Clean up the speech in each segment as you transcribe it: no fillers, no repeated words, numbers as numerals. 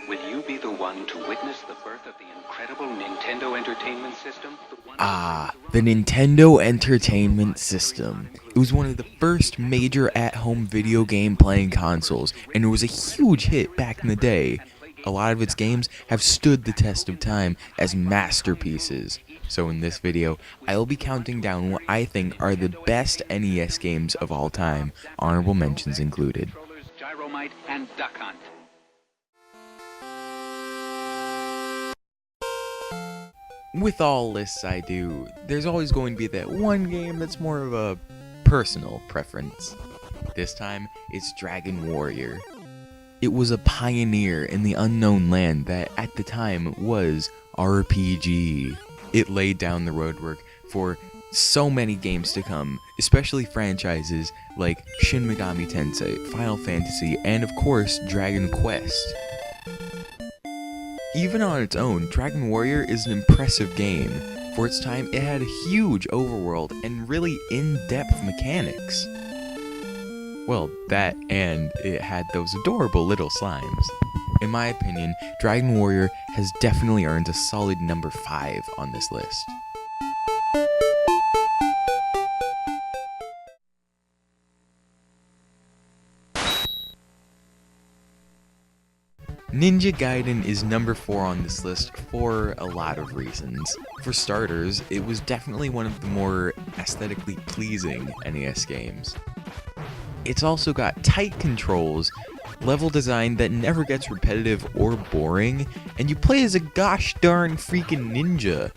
Will you be the one to witness the birth of the incredible Nintendo Entertainment System? The Nintendo Entertainment System. It was one of the first major at-home video game playing consoles, and it was a huge hit back in the day. A lot of its games have stood the test of time as masterpieces. So in this video, I will be counting down what I think are the best NES games of all time, honorable mentions included. Gyromite and Duck Hunt. With all lists I do, there's always going to be that one game that's more of a personal preference. This time, it's Dragon Warrior. It was a pioneer in the unknown land that at the time was RPG. It laid down the roadwork for so many games to come, especially franchises like Shin Megami Tensei, Final Fantasy, and of course Dragon Quest. Even on its own, Dragon Warrior is an impressive game. For its time, it had a huge overworld and really in-depth mechanics. Well, that and it had those adorable little slimes. In my opinion, Dragon Warrior has definitely earned a solid number 5 on this list. Ninja Gaiden is number 4 on this list for a lot of reasons. For starters, it was definitely one of the more aesthetically pleasing NES games. It's also got tight controls, level design that never gets repetitive or boring, and you play as a gosh darn freaking ninja.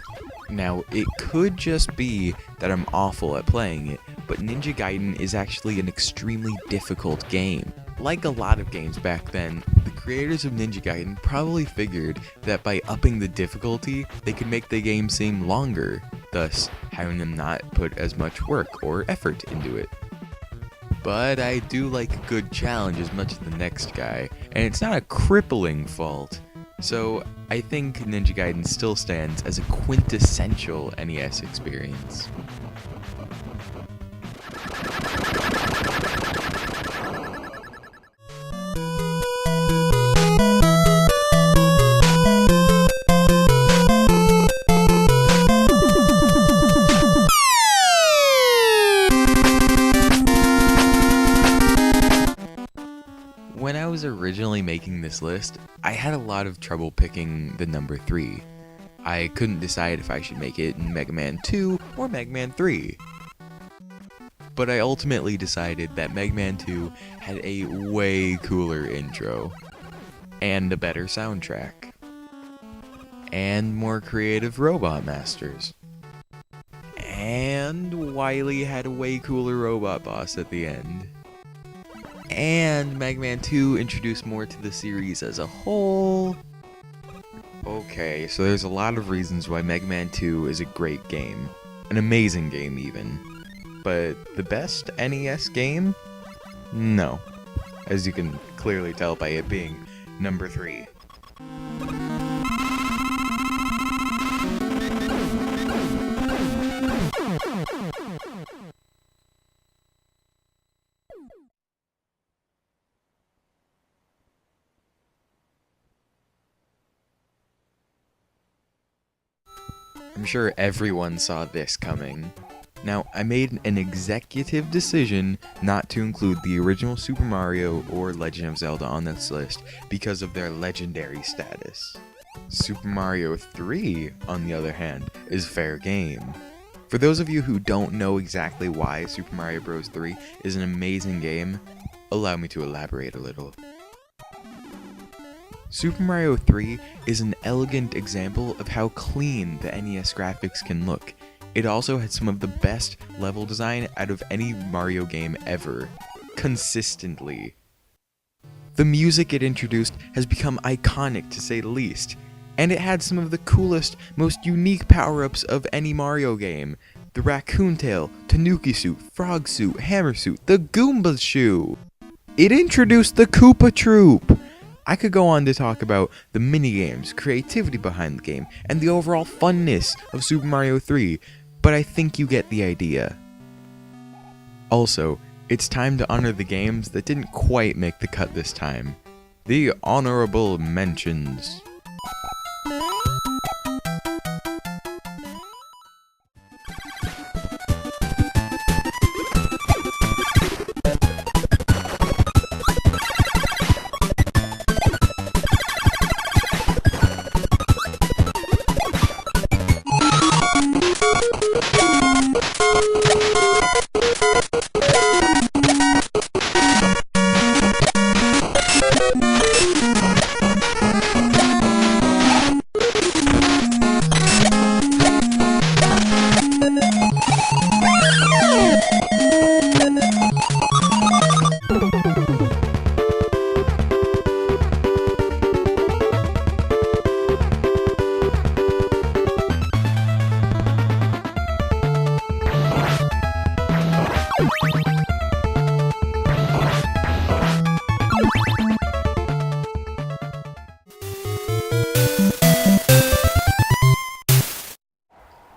Now, it could just be that I'm awful at playing it, but Ninja Gaiden is actually an extremely difficult game. Like a lot of games back then, the creators of Ninja Gaiden probably figured that by upping the difficulty, they could make the game seem longer, thus having them not put as much work or effort into it. But I do like a good challenge as much as the next guy, and it's not a crippling fault. So I think Ninja Gaiden still stands as a quintessential NES experience. When I was originally making this list, I had a lot of trouble picking the number 3. I couldn't decide if I should make it in Mega Man 2 or Mega Man 3. But I ultimately decided that Mega Man 2 had a way cooler intro, and a better soundtrack, and more creative robot masters. And Wily had a way cooler robot boss at the end. And Mega Man 2 introduced more to the series as a whole. Okay, so there's a lot of reasons why Mega Man 2 is a great game. An amazing game even. But the best NES game? No. As you can clearly tell by it being number 3. I'm sure everyone saw this coming. Now, I made an executive decision not to include the original Super Mario or Legend of Zelda on this list because of their legendary status. Super Mario 3, on the other hand, is fair game. For those of you who don't know exactly why Super Mario Bros. 3 is an amazing game, allow me to elaborate a little. Super Mario 3 is an elegant example of how clean the NES graphics can look. It also had some of the best level design out of any Mario game ever, consistently. The music it introduced has become iconic to say the least, and it had some of the coolest, most unique power-ups of any Mario game. The raccoon tail, Tanuki suit, frog suit, hammer suit, the Goomba shoe! It introduced the Koopa Troop! I could go on to talk about the minigames, creativity behind the game, and the overall funness of Super Mario 3, but I think you get the idea. Also, it's time to honor the games that didn't quite make the cut this time. The honorable mentions.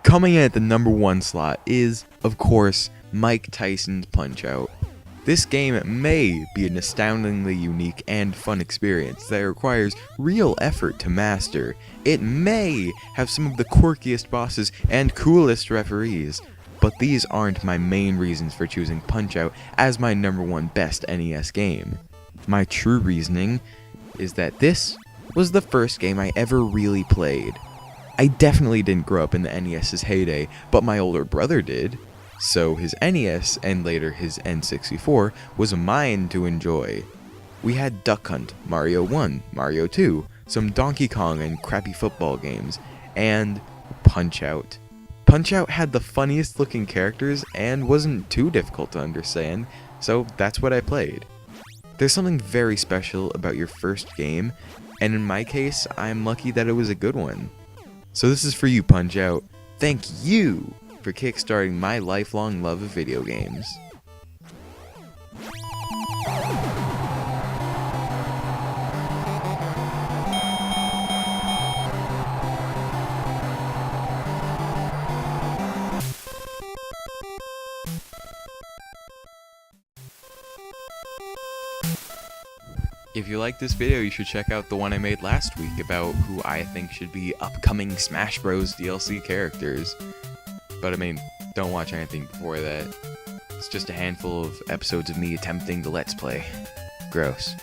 Coming in at the number 1 slot is, of course, Mike Tyson's Punch-Out! This game may be an astoundingly unique and fun experience that requires real effort to master. It may have some of the quirkiest bosses and coolest referees, but these aren't my main reasons for choosing Punch-Out! As my number 1 best NES game. My true reasoning is that this was the first game I ever really played. I definitely didn't grow up in the NES's heyday, but my older brother did, so his NES and later his N64 was mine to enjoy. We had Duck Hunt, Mario 1, Mario 2, some Donkey Kong and crappy football games, and Punch-Out! Punch-Out! Had the funniest looking characters and wasn't too difficult to understand, so that's what I played. There's something very special about your first game, and in my case, I'm lucky that it was a good one. So this is for you, Punch-Out! Thank you for kickstarting my lifelong love of video games. If you like this video, you should check out the one I made last week about who I think should be upcoming Smash Bros. DLC characters. But I mean, don't watch anything before that. It's just a handful of episodes of me attempting to Let's Play. Gross.